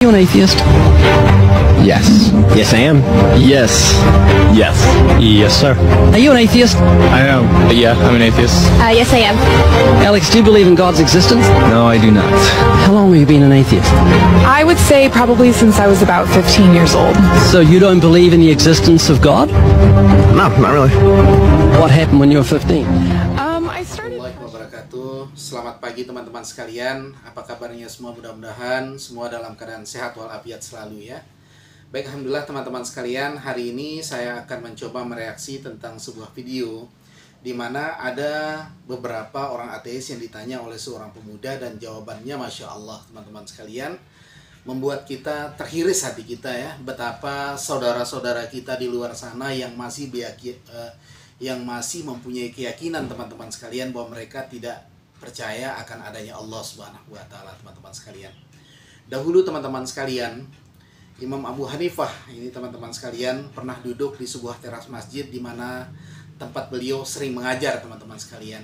you an atheist? Yes. Yes, I am. Yes. Yes. Yes, sir. Are you an atheist? I am. Yeah, I'm an atheist. Yes, I am. Alex, do you believe in God's existence? No, I do not. How long have you been an atheist? I would say probably since I was about 15 years old. So you don't believe in the existence of God? No, not really. What happened when you were 15? I started... Assalamualaikum wabarakatuh. Selamat pagi teman-teman sekalian. Apa kabarnya semua? Mudah-mudahan semua dalam keadaan sehat walafiat selalu ya. Baik, alhamdulillah teman-teman sekalian. Hari ini saya akan mencoba mereaksi tentang sebuah video di mana ada beberapa orang ateis yang ditanya oleh seorang pemuda dan jawabannya Masya Allah teman-teman sekalian membuat kita terhiris hati kita ya. Betapa saudara-saudara kita di luar sana yang masih mempunyai keyakinan teman-teman sekalian bahwa mereka tidak percaya akan adanya Allah Subhanahu wa taala teman-teman sekalian. Dahulu teman-teman sekalian, Imam Abu Hanifah ini teman-teman sekalian pernah duduk di sebuah teras masjid di mana tempat beliau sering mengajar teman-teman sekalian.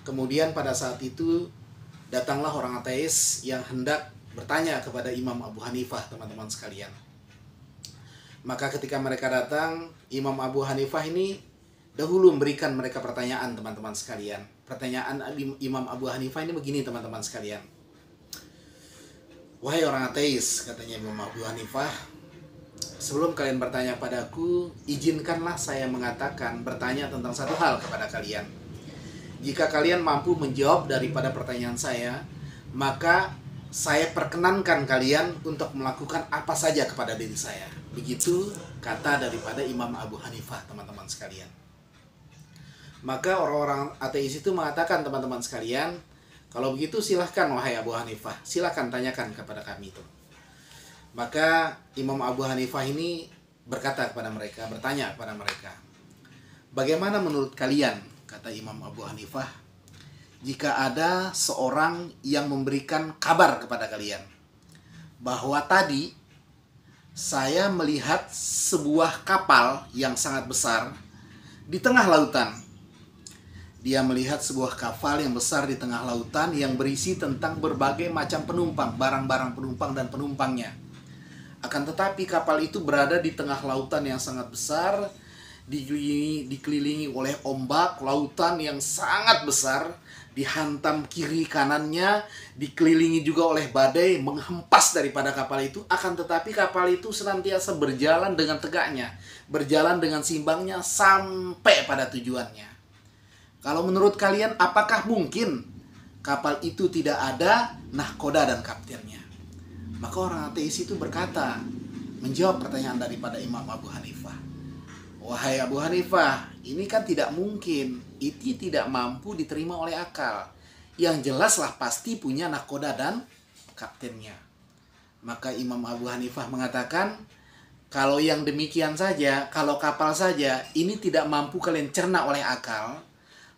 Kemudian pada saat itu datanglah orang ateis yang hendak bertanya kepada Imam Abu Hanifah teman-teman sekalian. Maka ketika mereka datang, Imam Abu Hanifah ini dahulu memberikan mereka pertanyaan teman-teman sekalian. Pertanyaan Imam Abu Hanifah ini begini teman-teman sekalian. Wahai orang ateis, katanya Imam Abu Hanifah, sebelum kalian bertanya padaku, izinkanlah saya bertanya tentang satu hal kepada kalian. Jika kalian mampu menjawab daripada pertanyaan saya, maka saya perkenankan kalian untuk melakukan apa saja kepada diri saya. Begitu kata daripada Imam Abu Hanifah teman-teman sekalian. Maka orang-orang ateis itu mengatakan teman-teman sekalian, kalau begitu silahkan wahai Abu Hanifah, silahkan tanyakan kepada kami itu. Maka Imam Abu Hanifah ini berkata kepada mereka, bertanya kepada mereka, bagaimana menurut kalian, kata Imam Abu Hanifah, jika ada seorang yang memberikan kabar kepada kalian bahwa tadi saya melihat sebuah kapal yang sangat besar di tengah lautan. Dia melihat sebuah kapal yang besar di tengah lautan yang berisi tentang berbagai macam penumpang, barang-barang penumpang dan penumpangnya. Akan tetapi kapal itu berada di tengah lautan yang sangat besar, dikelilingi oleh ombak lautan yang sangat besar, dihantam kiri kanannya, dikelilingi juga oleh badai menghempas daripada kapal itu. Akan tetapi kapal itu senantiasa berjalan dengan tegaknya, berjalan dengan seimbangnya sampai pada tujuannya. Kalau menurut kalian, apakah mungkin kapal itu tidak ada nahkoda dan kaptennya? Maka orang ateis itu berkata, menjawab pertanyaan daripada Imam Abu Hanifah. Wahai Abu Hanifah, ini kan tidak mungkin. Itu tidak mampu diterima oleh akal. Yang jelaslah pasti punya nahkoda dan kaptennya. Maka Imam Abu Hanifah mengatakan, kalau yang demikian saja, kalau kapal saja, ini tidak mampu kalian cerna oleh akal.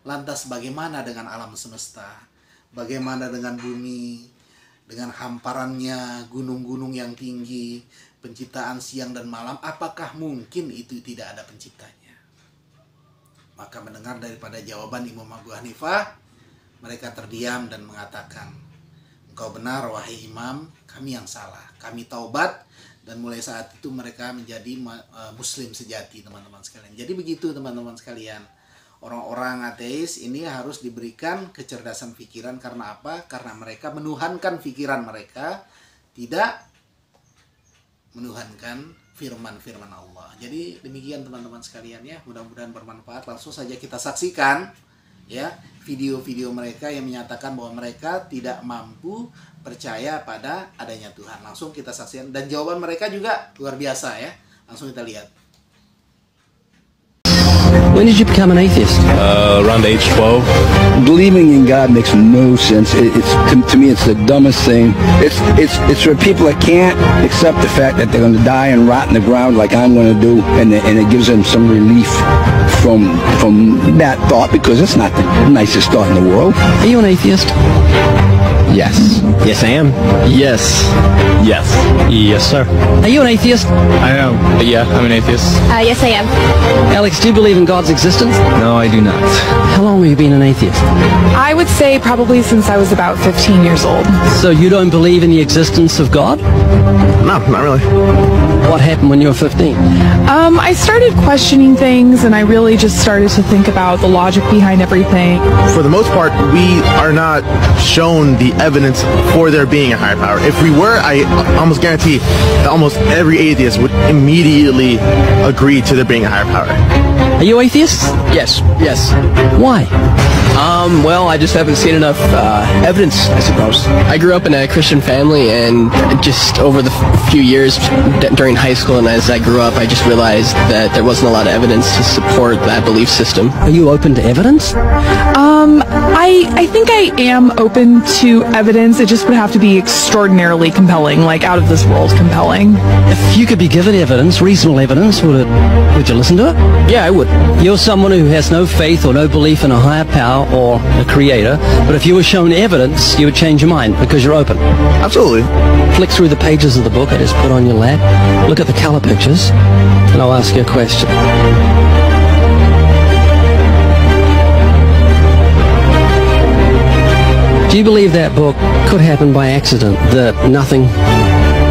Lantas bagaimana dengan alam semesta? Bagaimana dengan bumi? Dengan hamparannya, gunung-gunung yang tinggi, penciptaan siang dan malam, apakah mungkin itu tidak ada penciptanya? Maka mendengar daripada jawaban Imam Abu Hanifah, mereka terdiam dan mengatakan, engkau benar wahai Imam, kami yang salah. Kami taubat dan mulai saat itu mereka menjadi muslim sejati teman-teman sekalian. Jadi begitu teman-teman sekalian. Orang-orang ateis ini harus diberikan kecerdasan pikiran. Karena apa? Karena mereka menuhankan pikiran mereka, tidak menuhankan firman-firman Allah. Jadi demikian teman-teman sekalian ya. Mudah-mudahan bermanfaat. Langsung saja kita saksikan ya video-video mereka yang menyatakan bahwa mereka tidak mampu percaya pada adanya Tuhan. Langsung kita saksikan. Dan jawaban mereka juga luar biasa ya. Langsung kita lihat. When did you become an atheist? Around age 12. Believing in God makes no sense. To me, it's the dumbest thing. It's for people that can't accept the fact that they're going to die and rot in the ground like I'm going to do, and it gives them some relief from that thought, because it's not the nicest thought in the world. Are you an atheist? Yes. Yes, I am. Yes. Yes. Yes, sir. Are you an atheist? I am. Yeah, I'm an atheist. Yes, I am. Alex, do you believe in God's existence? No, I do not. How long have you been an atheist? I would say probably since I was about 15 years old. So you don't believe in the existence of God? No, not really. What happened when you were 15? I started questioning things, and I really just started to think about the logic behind everything. For the most part, we are not shown the evidence for there being a higher power. If we were, I almost guarantee that almost every atheist would immediately agree to there being a higher power. Are you atheists? Yes. Yes. Why? Well, I just haven't seen enough evidence, I suppose. I grew up in a Christian family, and just over the few years during high school and as I grew up, I just realized that there wasn't a lot of evidence to support that belief system. Are you open to evidence? I think I am open to evidence. It just would have to be extraordinarily compelling, like out of this world compelling. If you could be given evidence, reasonable evidence, would you listen to it? Yeah, I would. You're someone who has no faith or no belief in a higher power or a creator, but if you were shown evidence, you would change your mind because you're open. Absolutely. Flick through the pages of the book I just put on your lap, look at the color pictures, and I'll ask you a question. Do you believe that book could happen by accident, that nothing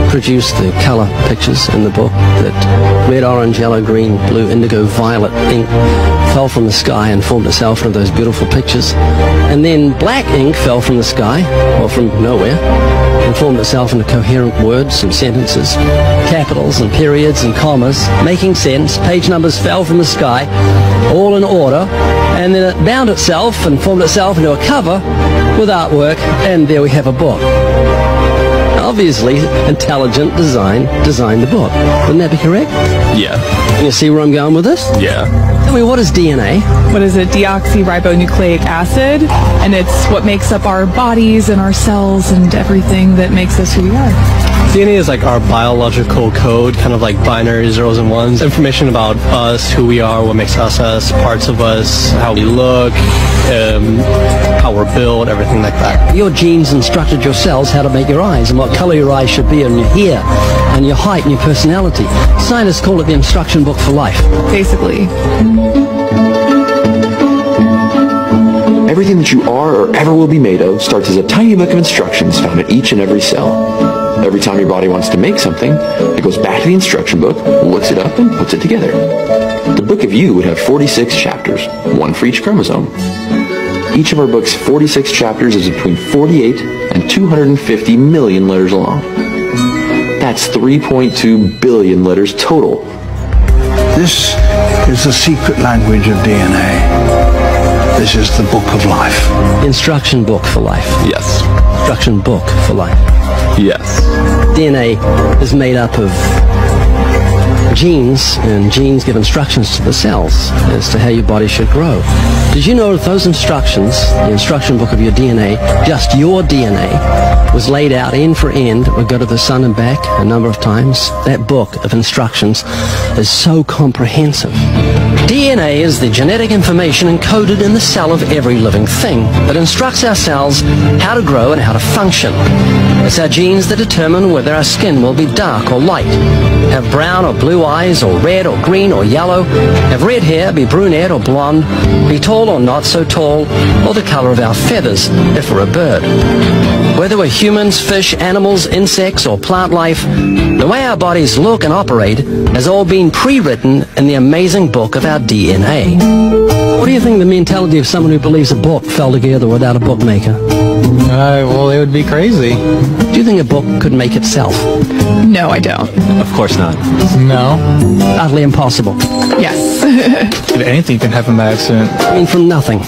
produced the color pictures in the book, that red, orange, yellow, green, blue, indigo, violet ink fell from the sky and formed itself into those beautiful pictures, and then black ink fell from the sky, or from nowhere, and formed itself into coherent words and sentences, capitals and periods and commas, making sense, page numbers fell from the sky, all in order, and then it bound itself and formed itself into a cover with artwork, and there we have a book. Obviously, intelligent design designed the book. Wouldn't that be correct? Yeah. Can you see where I'm going with this? Yeah. Tell me, what is DNA? What is it? Deoxyribonucleic acid, and it's what makes up our bodies and our cells and everything that makes us who we are. DNA is like our biological code, kind of like binary zeros and ones. Information about us, who we are, what makes us, parts of us, how we look, how we're built, everything like that. Your genes instructed your cells how to make your eyes and what color your eyes should be, and your hair, and your height, and your personality. Scientists call it the instruction book for life. Basically. Everything that you are or ever will be made of starts as a tiny book of instructions found in each and every cell. Every time your body wants to make something, it goes back to the instruction book, looks it up, and puts it together. The book of you would have 46 chapters, one for each chromosome. Each of our book's 46 chapters is between 48 and 250 million letters long. That's 3.2 billion letters total. This is the secret language of DNA. This is the book of life. Instruction book for life. Yes. Instruction book for life. Yes. DNA is made up of genes, and genes give instructions to the cells as to how your body should grow. Did you know that those instructions, the instruction book of your DNA, just your DNA, was laid out end for end? It would go to the sun and back a number of times. That book of instructions is so comprehensive. DNA is the genetic information encoded in the cell of every living thing that instructs our cells how to grow and how to function. It's our genes that determine whether our skin will be dark or light, have brown or blue eyes, or red or green or yellow, have red hair, be brunette or blonde, be tall or not so tall, or the color of our feathers if we're a bird. Whether we're humans, fish, animals, insects, or plant life, the way our bodies look and operate has all been pre-written in the amazing book of our DNA. What do you think the mentality of someone who believes a book fell together without a bookmaker? Well, they would be crazy. Do you think a book could make itself? No, I don't. Of course not. No. Utterly impossible. Yes. If anything can happen by accident. I mean, from nothing.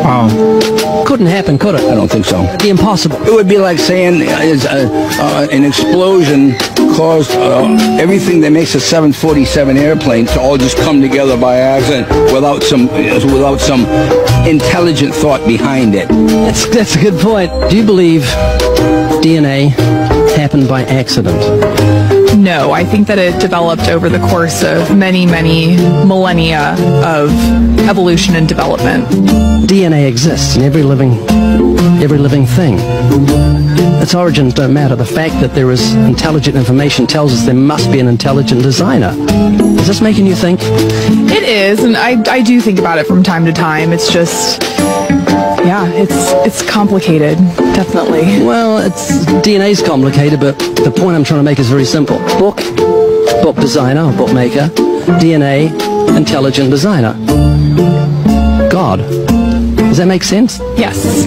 Wow. Couldn't happen, could it? I don't think so. It'd be impossible. It would be like saying an explosion caused everything that makes a 747 airplane to all just come together by accident without some intelligent thought behind it. That's a good point. Do you believe DNA happened by accident? no. I think that it developed over the course of many, many millennia of evolution and development. DNA exists in every living thing. Its origins don't matter. The fact that there is intelligent information tells us there must be an intelligent designer. Is this making you think? It is, and I do think about it from time to time. It's just, yeah, it's complicated, definitely. Well, DNA's complicated, but the point I'm trying to make is very simple. Book designer, bookmaker, DNA, intelligent designer. God. Does that make sense? Yes.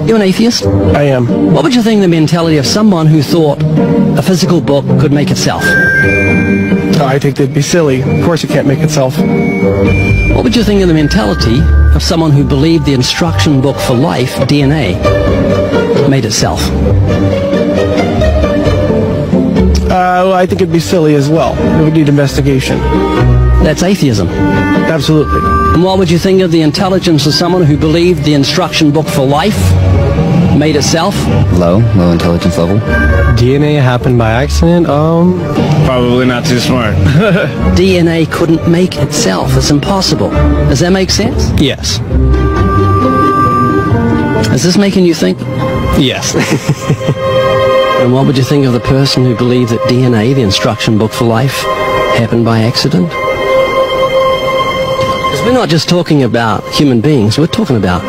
You're an atheist? I am. What would you think of the mentality of someone who thought a physical book could make itself? I think they'd be silly. Of course it can't make itself. What would you think of the mentality of someone who believed the instruction book for life, DNA, made itself? Well, I think it'd be silly as well. It would need investigation. That's atheism. Absolutely. And what would you think of the intelligence of someone who believed the instruction book for life made itself? Low intelligence level. DNA happened by accident? Probably not too smart. DNA couldn't make itself. It's impossible. Does that make sense? Yes. Is this making you think? Yes. And what would you think of the person who believed that DNA, the instruction book for life, happened by accident? Because we're not just talking about human beings, we're talking about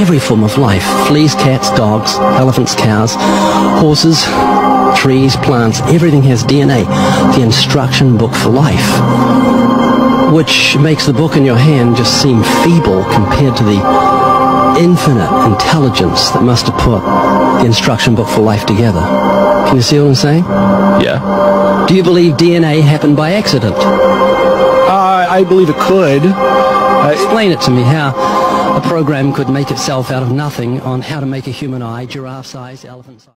every form of life. Fleas, cats, dogs, elephants, cows, horses, trees, plants, everything has DNA, the instruction book for life. Which makes the book in your hand just seem feeble compared to the infinite intelligence that must have put the instruction book for life together. Can you see what I'm saying? Yeah. Do you believe DNA happened by accident? I believe it could. Explain it to me, how a program could make itself out of nothing on how to make a human eye, giraffe size, elephant size.